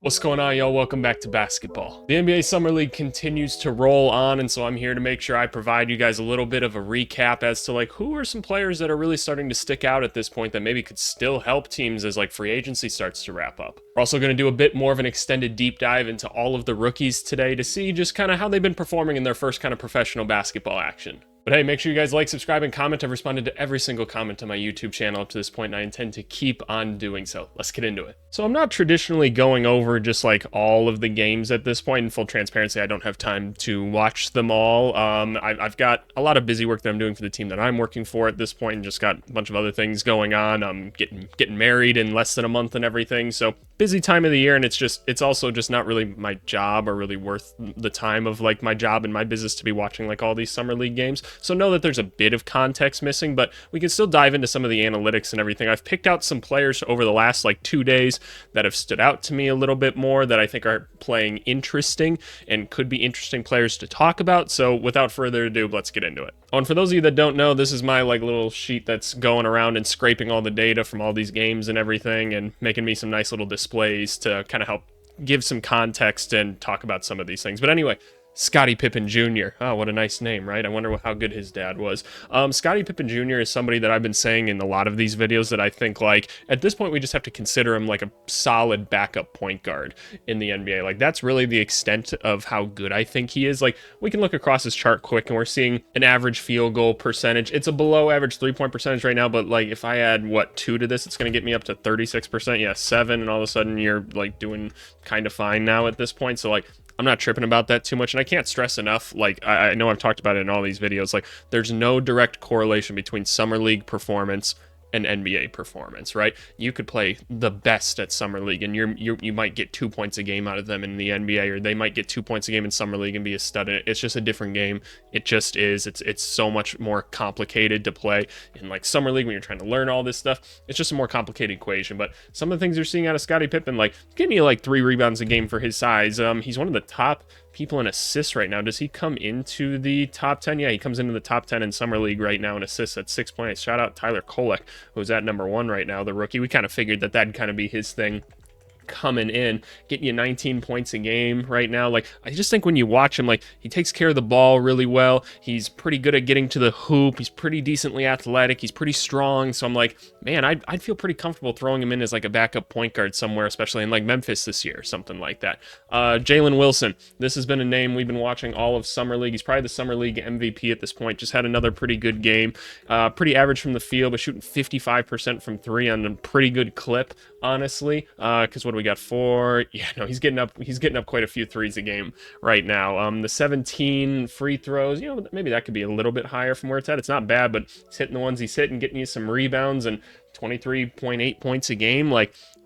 What's going on, y'all? Welcome back to basketball. The NBA Summer League continues to roll on, and so I'm here to make sure I provide you guys a little bit of a recap as to who are some players that are really starting to stick out at this point that maybe could still help teams as free agency starts to wrap up. We're also going to do a bit more of an extended deep dive into all of the rookies today to see just kind of how they've been performing in their first kind of professional basketball action. But hey, make sure you guys like, subscribe, and comment. I've responded to every single comment on my YouTube channel up to this point, and I intend to keep on doing so. Let's get into it. So I'm not traditionally going over just all of the games at this point. In full transparency, I don't have time to watch them all. I've got a lot of busy work that I'm doing for the team that I'm working for at this point, and just got a bunch of other things going on. I'm getting married in less than a month and everything, so busy time of the year, and it's also just not really my job or really worth the time of my job and my business to be watching all these summer league games. So know that there's a bit of context missing, but we can still dive into some of the analytics and everything. I've picked out some players over the last 2 days that have stood out to me a little bit more that I think are playing interesting and could be interesting players to talk about. So without further ado, let's get into it. Oh, and for those of you that don't know, this is my little sheet that's going around and scraping all the data from all these games and everything and making me some nice little displays to kind of help give some context and talk about some of these things. But anyway, Scottie Pippen Jr. Oh, what a nice name, right? I wonder how good his dad was. Scottie Pippen Jr. is somebody that I've been saying in a lot of these videos that I think, at this point, we just have to consider him a solid backup point guard in the NBA. That's really the extent of how good I think he is. We can look across his chart quick, and we're seeing an average field goal percentage. It's a below average three-point percentage right now, but, if I add, 2 to this, it's going to get me up to 36%. Yeah, 7, and all of a sudden you're, doing kind of fine now at this point. So, I'm not tripping about that too much, and I can't stress enough, I know I've talked about it in all these videos, there's no direct correlation between Summer League performance and NBA performance, right? You could play the best at Summer League, and you might get 2 points a game out of them in the NBA, or they might get 2 points a game in Summer League and be a stud in it. It's just a different game. It just is. It's so much more complicated to play in Summer League when you're trying to learn all this stuff. It's just a more complicated equation. But some of the things you're seeing out of Scottie Pippen, getting you 3 rebounds a game for his size. He's one of the top people in assists right now. Does he come into the top 10? Yeah, he comes into the top 10 in Summer League right now in assists at 6.8. Shout out Tyler Kolek, who's at number 1 right now, the rookie. We kind of figured that'd kind of be his thing coming in, getting you 19 points a game right now. I just think when you watch him, he takes care of the ball really well. He's pretty good at getting to the hoop. He's pretty decently athletic. He's pretty strong. So I'm man, I'd feel pretty comfortable throwing him in as a backup point guard somewhere, especially in Memphis this year or something like that. Jalen Wilson, this has been a name we've been watching all of Summer League. He's probably the Summer League MVP at this point. Just had another pretty good game. Pretty average from the field, but shooting 55% from 3 on a pretty good clip, honestly. Because what do we got? 4? Yeah, no, he's getting up quite a few threes a game right now. The 17 free throws, maybe that could be a little bit higher from where it's at. It's not bad, but he's hitting the ones he's hitting, getting you some rebounds, and 23.8 points a game.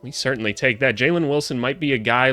We certainly take that. Jalen Wilson might be a guy,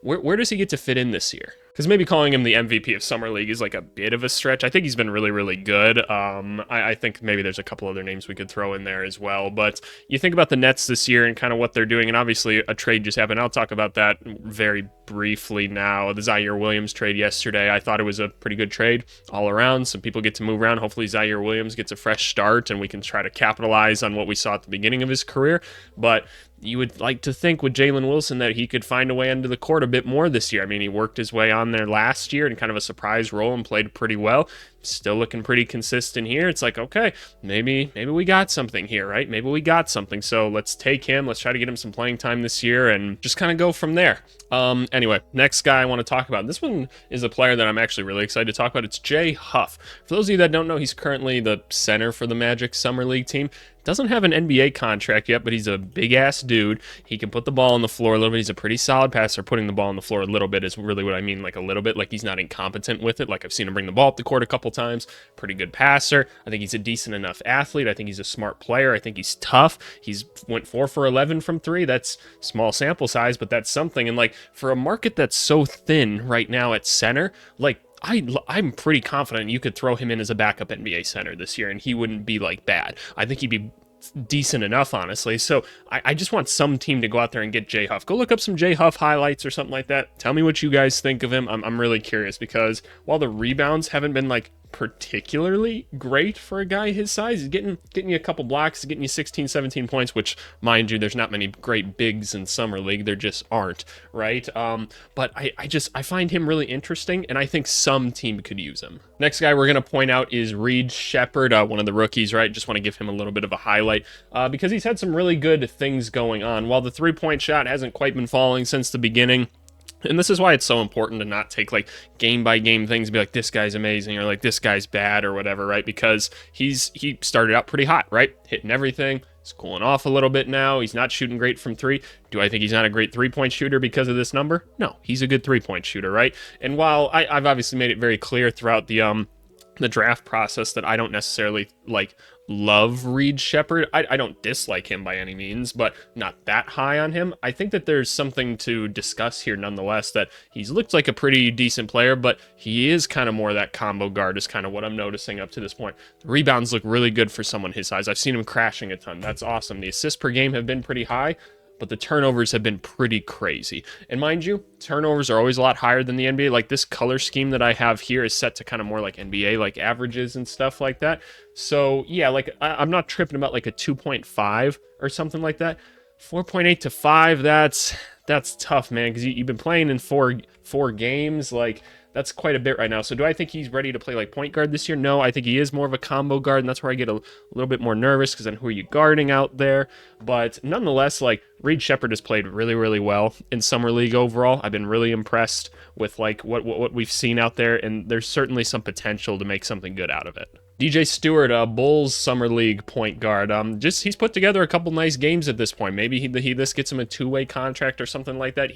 where does he get to fit in this year? Because maybe calling him the MVP of Summer League is a bit of a stretch. I think he's been really, really good. I think maybe there's a couple other names we could throw in there as well. But you think about the Nets this year and kind of what they're doing, and obviously a trade just happened. I'll talk about that very briefly now. The Zaire Williams trade yesterday, I thought it was a pretty good trade all around. Some people get to move around. Hopefully Zaire Williams gets a fresh start, and we can try to capitalize on what we saw at the beginning of his career. But you would like to think with Jalen Wilson that he could find a way into the court a bit more this year. I mean, he worked his way on there last year in kind of a surprise role and played pretty well. Still looking pretty consistent here. It's okay, maybe we got something here, right? Maybe we got something. So let's take him. Let's try to get him some playing time this year and just kind of go from there. Anyway, next guy I want to talk about. This one is a player that I'm actually really excited to talk about. It's Jay Huff. For those of you that don't know, he's currently the center for the Magic Summer League team. Doesn't have an NBA contract yet, but he's a big-ass dude. He can put the ball on the floor a little bit. He's a pretty solid passer. Putting the ball on the floor a little bit is really what I mean, a little bit. He's not incompetent with it. I've seen him bring the ball up the court a couple times. Pretty good passer. I think he's a decent enough athlete. I think he's a smart player. I think he's tough. He's went 4 for 11 from 3. That's small sample size, but that's something. And for a market that's so thin right now at center, I'm pretty confident you could throw him in as a backup NBA center this year, and he wouldn't be bad. I think he'd be decent enough, honestly. So I just want some team to go out there and get Jay Huff. Go look up some Jay Huff highlights or something like that. Tell me what you guys think of him. I'm really curious, because while the rebounds haven't been particularly great for a guy his size. He's getting you a couple blocks, getting you 16, 17 points, which, mind you, there's not many great bigs in Summer League. There just aren't, right? But I find him really interesting, and I think some team could use him. Next guy we're going to point out is Reed Shepherd, one of the rookies, right? Just want to give him a little bit of a highlight because he's had some really good things going on. While the three-point shot hasn't quite been falling since the beginning, and this is why it's so important to not take like game by game things and be like, this guy's amazing or like this guy's bad or whatever, right? Because he started out pretty hot, right? Hitting everything. He's cooling off a little bit now. He's not shooting great from three. Do I think he's not a great three-point shooter because of this number? No, he's a good three-point shooter, right? And while I've obviously made it very clear throughout the draft process that I don't necessarily like love Reed Shepherd. I don't dislike him by any means, but not that high on him. I think that there's something to discuss here nonetheless, that he's looked like a pretty decent player, but he is kind of more that combo guard is kind of what I'm noticing up to this point. The rebounds look really good for someone his size. I've seen him crashing a ton. That's awesome. The assists per game have been pretty high, but the turnovers have been pretty crazy. And mind you, turnovers are always a lot higher than the NBA. Like this color scheme that I have here is set to kind of more like NBA, like averages and stuff like that. So yeah, like I'm not tripping about like a 2.5 or something like that. 4.8 to 5, that's tough, man, because you've been playing in four games. Like that's quite a bit right now. So do I think he's ready to play like point guard this year? No, I think he is more of a combo guard, and that's where I get a little bit more nervous, because then who are you guarding out there? But nonetheless, like Reed Shepherd has played really, really well in Summer League overall. I've been really impressed with like what we've seen out there, and there's certainly some potential to make something good out of it. DJ Stewart, Bulls Summer League point guard. He's put together a couple nice games at this point. Maybe this gets him a two-way contract or something like that.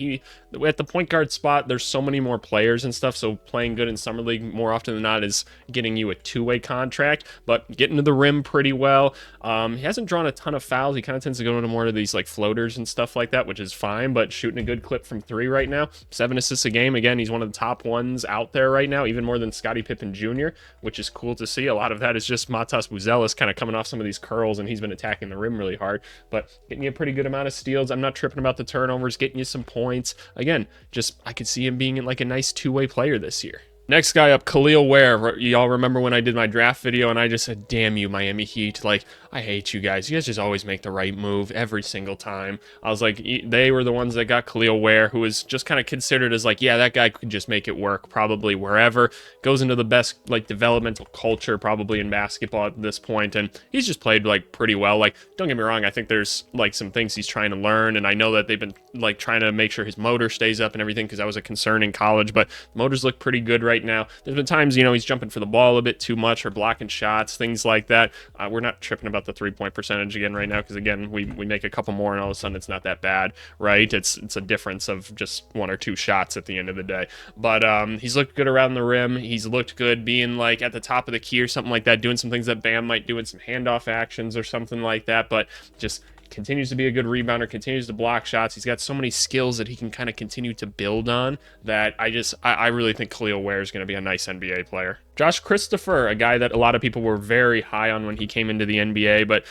At the point guard spot, there's so many more players and stuff, so playing good in Summer League more often than not is getting you a two-way contract, but getting to the rim pretty well. He hasn't drawn a ton of fouls. He kind of tends to go into more of these like floaters and stuff like that, which is fine, but shooting a good clip from three right now. 7 assists a game. Again, he's one of the top ones out there right now, even more than Scottie Pippen Jr., which is cool to see. A lot of that is just Matas Buzelis kind of coming off some of these curls, and he's been attacking the rim really hard, but getting you a pretty good amount of steals. I'm not tripping about the turnovers, getting you some points. Again, just I could see him being like a nice two-way player this year. Next guy up, Khalil Ware. Y'all remember when I did my draft video and I just said, damn you, Miami Heat. Like, I hate you guys. You guys just always make the right move every single time. I was like, they were the ones that got Khalil Ware, who was just kind of considered as like, yeah, that guy could just make it work probably wherever. Goes into the best like developmental culture probably in basketball at this point, and he's just played like pretty well. Like, don't get me wrong, I think there's like some things he's trying to learn, and I know that they've been like trying to make sure his motor stays up and everything, because that was a concern in college, but motors look pretty good right now. There's been times, he's jumping for the ball a bit too much or blocking shots, things like that. We're not tripping about the three-point percentage again right now, because again, we make a couple more and all of a sudden it's not that bad, right? It's a difference of just 1 or 2 shots at the end of the day. But he's looked good around the rim. He's looked good being like at the top of the key or something like that, doing some things that Bam might do in some handoff actions or something like that, but just continues to be a good rebounder, continues to block shots. He's got so many skills that he can kind of continue to build on that I really think Khalil Ware is going to be a nice NBA player. Josh Christopher, a guy that a lot of people were very high on when he came into the NBA, but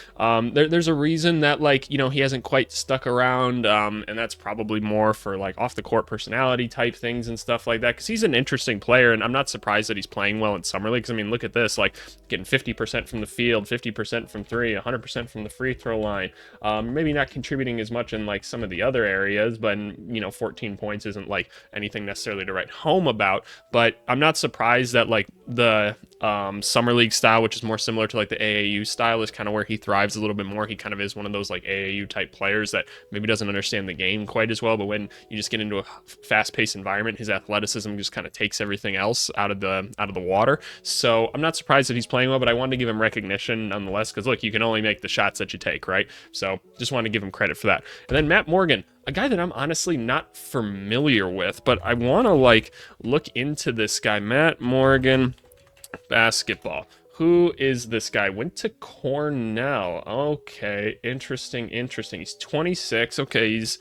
there's a reason that he hasn't quite stuck around, and that's probably more for like off the court personality type things and stuff like that, because he's an interesting player, and I'm not surprised that he's playing well in Summer League, because I mean, look at this, like getting 50% from the field, 50% from three, 100% from the free throw line. Maybe not contributing as much in like some of the other areas, but 14 points isn't like anything necessarily to write home about, but I'm not surprised that like the Summer League style, which is more similar to like the AAU style, is kind of where he thrives a little bit more. He kind of is one of those like AAU type players that maybe doesn't understand the game quite as well, but when you just get into a fast-paced environment, his athleticism just kind of takes everything else out of the water. So I'm not surprised that he's playing well, but I wanted to give him recognition nonetheless, because look, you can only make the shots that you take, right? So just wanted to give him credit for that. And then Matt Morgan, a guy that I'm honestly not familiar with, but I want to like look into this guy. Matt Morgan, basketball. Who is this guy? Went to Cornell. Okay, interesting. He's 26. Okay, he's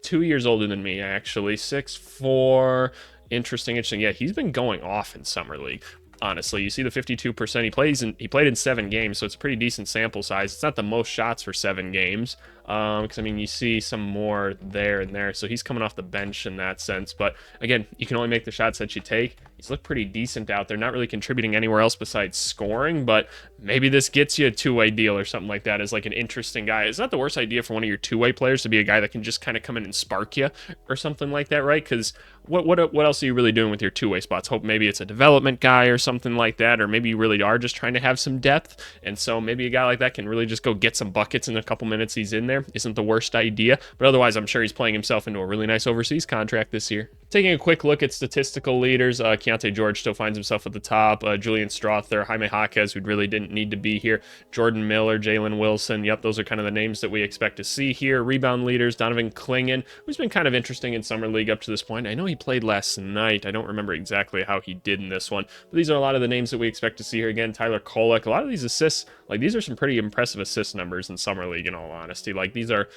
2 years older than me, actually. 6'4". Interesting. Yeah, he's been going off in Summer League. honestly. You see the 52%. He played in 7 games, so it's a pretty decent sample size. It's not the most shots for 7 games. Because I mean, you see some more there and there, so he's coming off the bench in that sense. But again, you can only make the shots that you take. He's looked pretty decent out there, not really contributing anywhere else besides scoring, but maybe this gets you a two-way deal or something like that as like an interesting guy. It's not the worst idea for one of your two-way players to be a guy that can just kind of come in and spark you or something like that, right? Because what else are you really doing with your two-way spots? Hope maybe it's a development guy or something like that, or maybe you really are just trying to have some depth, and so maybe a guy like that can really just go get some buckets in a couple minutes he's in there. Isn't the worst idea, but otherwise I'm sure he's playing himself into a really nice overseas contract this year. Taking a quick look at statistical leaders, Keontae George still finds himself at the top. Julian Strother, Jaime Jaquez, who really didn't need to be here. Jordan Miller, Jalen Wilson. Yep, those are kind of the names that we expect to see here. Rebound leaders, Donovan Clingan, who's been kind of interesting in Summer League up to this point. I know he played last night. I don't remember exactly how he did in this one, but these are a lot of the names that we expect to see here. Again, Tyler Kolek. A lot of these assists, like these are some pretty impressive assist numbers in Summer League, in all honesty. Like these are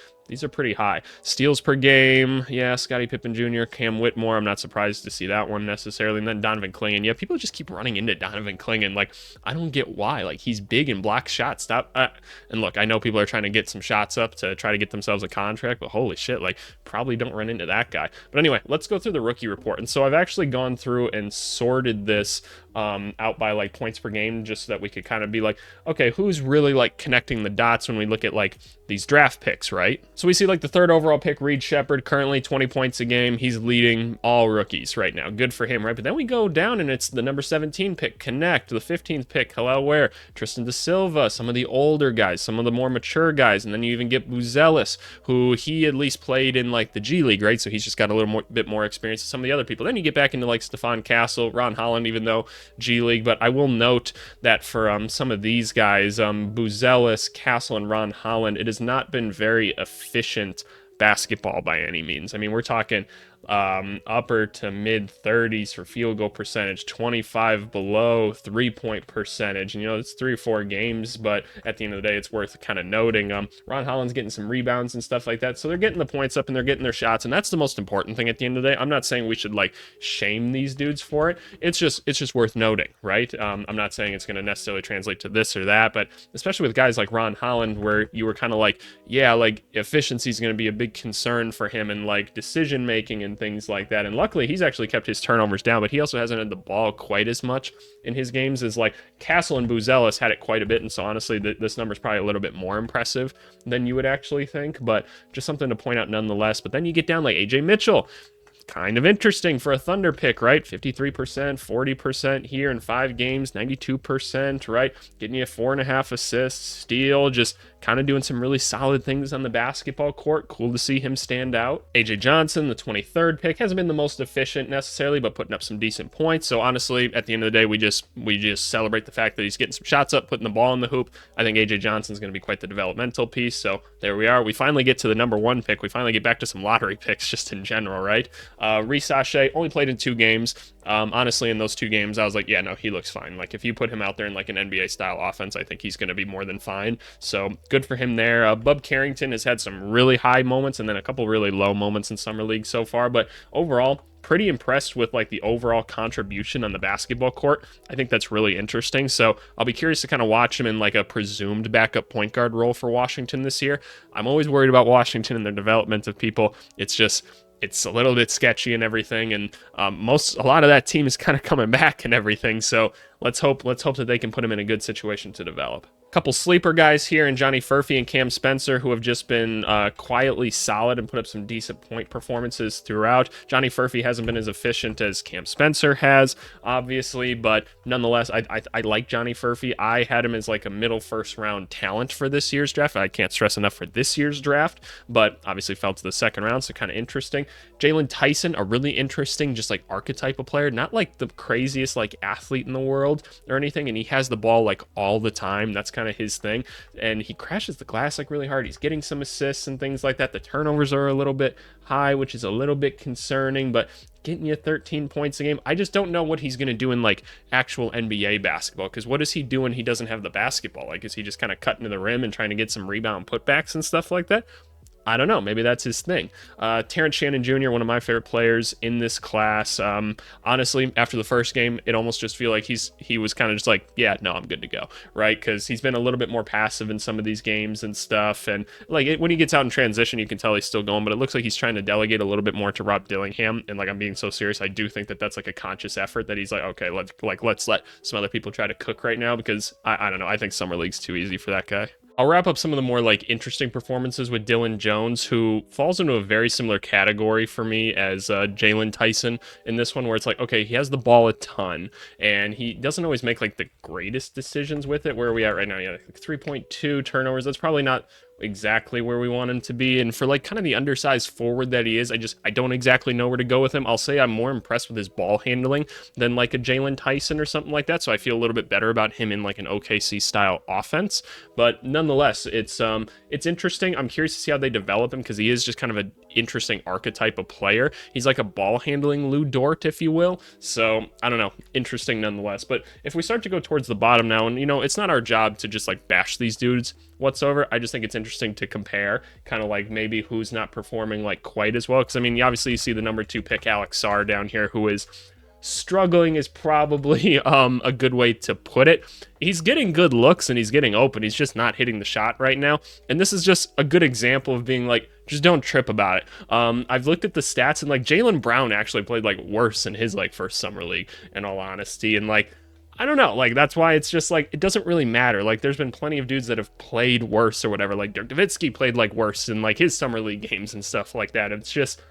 pretty high. Steals per game, yeah, Scottie Pippen Jr., Cam Whitmore, I'm not surprised to see that one necessarily. And then Donovan Clingan, yeah, people just keep running into Donovan Clingan. Like, I don't get why. Like, he's big and blocks shots. Stop. And look, I know people are trying to get some shots up to try to get themselves a contract, but holy shit, like, probably don't run into that guy. But anyway, let's go through the rookie report. And so I've actually gone through and sorted this out by like points per game, just so that we could kind of be like, okay, who's really like connecting the dots when we look at like these draft picks, right? So we see like the 3rd overall pick, Reed Shepherd, currently 20 points a game. He's leading all rookies right now. Good for him, right? But then we go down and it's the number 17 pick, Connect, the 15th pick, Hillel Ware, Tristan Da Silva, some of the older guys, some of the more mature guys, and then you even get Buzelis, who he at least played in like the G League, right? So he's just got a little bit more experience than some of the other people. Then you get back into like Stephon Castle, Ron Holland, even though G League, but I will note that for some of these guys, Buzelis, Castle, and Ron Holland, it has not been very efficient basketball by any means. I mean, we're talking upper to mid 30s for field goal percentage, 25 below 3-point percentage. And, you know, it's 3 or 4 games, but at the end of the day, it's worth kind of noting. Ron Holland's getting some rebounds and stuff like that. So they're getting the points up and they're getting their shots. And that's the most important thing at the end of the day. I'm not saying we should like shame these dudes for it. It's just worth noting, right? I'm not saying it's going to necessarily translate to this or that, but especially with guys like Ron Holland, where you were kind of like, yeah, like efficiency is going to be a big concern for him and like decision making and things like that. And luckily he's actually kept his turnovers down, but he also hasn't had the ball quite as much in his games as like Castle and Buzelis had it quite a bit. And so honestly, this number is probably a little bit more impressive than you would actually think, but just something to point out nonetheless. But then you get down like AJ Mitchell. Kind of interesting for a Thunder pick, right? 53%, 40% here in 5 games, 92%, right? Getting you 4.5 assists, steal, just kind of doing some really solid things on the basketball court. Cool to see him stand out. AJ Johnson, the 23rd pick, hasn't been the most efficient necessarily, but putting up some decent points. So honestly, at the end of the day, we just celebrate the fact that he's getting some shots up, putting the ball in the hoop. I think AJ Johnson's going to be quite the developmental piece. So there we are. We finally get to the number 1 pick. We finally get back to some lottery picks just in general, right? Reece Sachet only played in 2 games. Honestly, in those 2 games, I was like, yeah, no, he looks fine. Like, if you put him out there in like an NBA style offense, I think he's going to be more than fine. So good for him there. Bub Carrington has had some really high moments and then a couple really low moments in Summer League so far, but overall, pretty impressed with like the overall contribution on the basketball court. I think that's really interesting. So I'll be curious to kind of watch him in like a presumed backup point guard role for Washington this year. I'm always worried about Washington and their development of people. It's a little bit sketchy and everything, and a lot of that team is kind of coming back and everything. So let's hope that they can put him in a good situation to develop. Couple sleeper guys here in Johnny Furphy and Cam Spencer, who have just been quietly solid and put up some decent point performances throughout. Johnny Furphy hasn't been as efficient as Cam Spencer has, obviously, but nonetheless, I like Johnny Furphy. I had him as like a middle first round talent for this year's draft. I can't stress enough for this year's draft, but obviously fell to the 2nd round, so kind of interesting. Jalen Tyson, a really interesting, just like archetype of player, not like the craziest like athlete in the world or anything, and he has the ball like all the time. That's kind of his thing, and he crashes the glass like really hard. He's getting some assists and things like that. The turnovers are a little bit high, which is a little bit concerning, but getting you 13 points a game, I just don't know what he's going to do in like actual NBA basketball, because what is he doing? He doesn't have the basketball. Like, is he just kind of cutting to the rim and trying to get some rebound putbacks and stuff like that? I don't know. Maybe that's his thing. Terrence Shannon Jr., one of my favorite players in this class. Honestly, after the first game, it almost just feel like he was kind of just like, yeah, no, I'm good to go, right? Because he's been a little bit more passive in some of these games and stuff. And like when he gets out in transition, you can tell he's still going, but it looks like he's trying to delegate a little bit more to Rob Dillingham. And like I'm being so serious, I do think that that's like a conscious effort that he's like, okay, let's let some other people try to cook right now because I don't know. I think Summer League's too easy for that guy. I'll wrap up some of the more like interesting performances with Dylan Jones, who falls into a very similar category for me as Jalen Tyson in this one, where it's like, okay, he has the ball a ton, and he doesn't always make like the greatest decisions with it. Where are we at right now? Yeah, like 3.2 turnovers. That's probably not exactly where we want him to be, and for like kind of the undersized forward that he is, I don't exactly know where to go with him. I'll say I'm more impressed with his ball handling than like a Jalen Tyson or something like that, so I feel a little bit better about him in like an OKC style offense. But nonetheless, it's interesting. I'm curious to see how they develop him because he is just kind of an interesting archetype of player. He's like a ball handling Lou Dort, if you will. So I don't know, interesting nonetheless. But if we start to go towards the bottom now, and it's not our job to just like bash these dudes whatsoever. I just think it's interesting to compare kind of like maybe who's not performing like quite as well. Because I mean, obviously you see the number 2 pick, Alex Sarr, down here, who is struggling is probably a good way to put it. He's getting good looks and he's getting open. He's just not hitting the shot right now. And this is just a good example of being like, just don't trip about it. I've looked at the stats and like Jaylen Brown actually played like worse in his like first summer league, in all honesty. And like, I don't know, like that's why it's just like it doesn't really matter. Like there's been plenty of dudes that have played worse or whatever. Like Dirk Nowitzki played like worse in like his summer league games and stuff like that. It's just,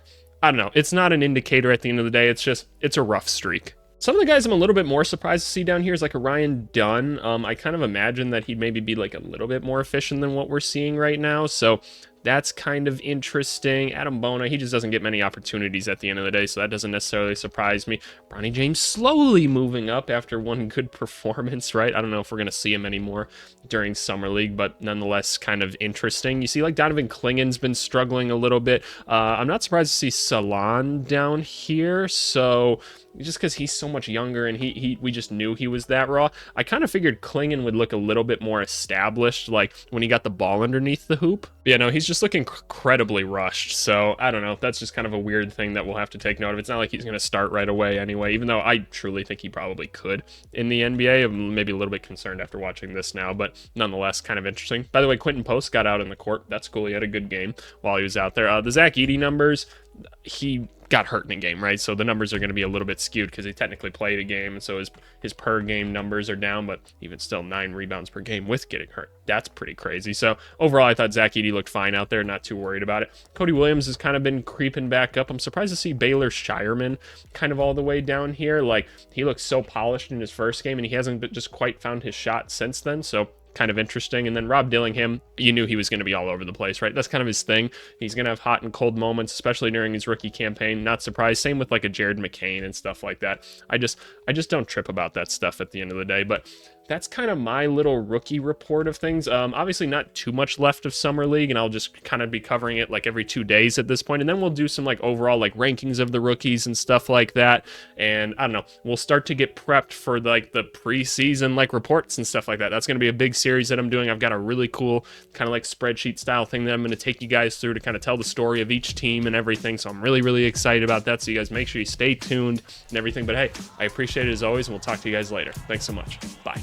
I don't know. It's not an indicator at the end of the day. It's a rough streak. Some of the guys I'm a little bit more surprised to see down here is like a Ryan Dunn. I kind of imagine that he'd maybe be like a little bit more efficient than what we're seeing right now. So that's kind of interesting. Adam Bona, he just doesn't get many opportunities at the end of the day, so that doesn't necessarily surprise me. Bronny James slowly moving up after one good performance, right? I don't know if we're going to see him anymore during Summer League, but nonetheless kind of interesting. You see like Donovan Klingen's been struggling a little bit. I'm not surprised to see Salon down here, so just because he's so much younger and we just knew he was that raw. I kind of figured Klingen would look a little bit more established, like when he got the ball underneath the hoop. But, yeah, no, he's just looking incredibly rushed. So I don't know. That's just kind of a weird thing that we'll have to take note of. It's not like he's going to start right away anyway, even though I truly think he probably could in the NBA. I'm maybe a little bit concerned after watching this now, but nonetheless, kind of interesting. By the way, Quentin Post got out in the court. That's cool. He had a good game while he was out there. The Zach Edey numbers, he got hurt in a game, right? So the numbers are going to be a little bit skewed because he technically played a game, and so his per game numbers are down, but even still 9 rebounds per game with getting hurt. That's pretty crazy. So overall, I thought Zach Edey looked fine out there, not too worried about it. Cody Williams has kind of been creeping back up. I'm surprised to see Baylor Shireman kind of all the way down here. Like, he looked so polished in his first game, and he hasn't just quite found his shot since then, so kind of interesting. And then Rob Dillingham, you knew he was going to be all over the place, right? That's kind of his thing. He's going to have hot and cold moments, especially during his rookie campaign. Not surprised. Same with like a Jared McCain and stuff like that. I just don't trip about that stuff at the end of the day. But that's kind of my little rookie report of things. Obviously not too much left of Summer League, and I'll just kind of be covering it like every 2 days at this point. And then we'll do some like overall like rankings of the rookies and stuff like that. And I don't know, we'll start to get prepped for like the preseason like reports and stuff like that. That's going to be a big series that I'm doing. I've got a really cool kind of like spreadsheet style thing that I'm going to take you guys through to kind of tell the story of each team and everything. So I'm really, really excited about that. So you guys make sure you stay tuned and everything. But hey, I appreciate it as always, and we'll talk to you guys later. Thanks so much. Bye.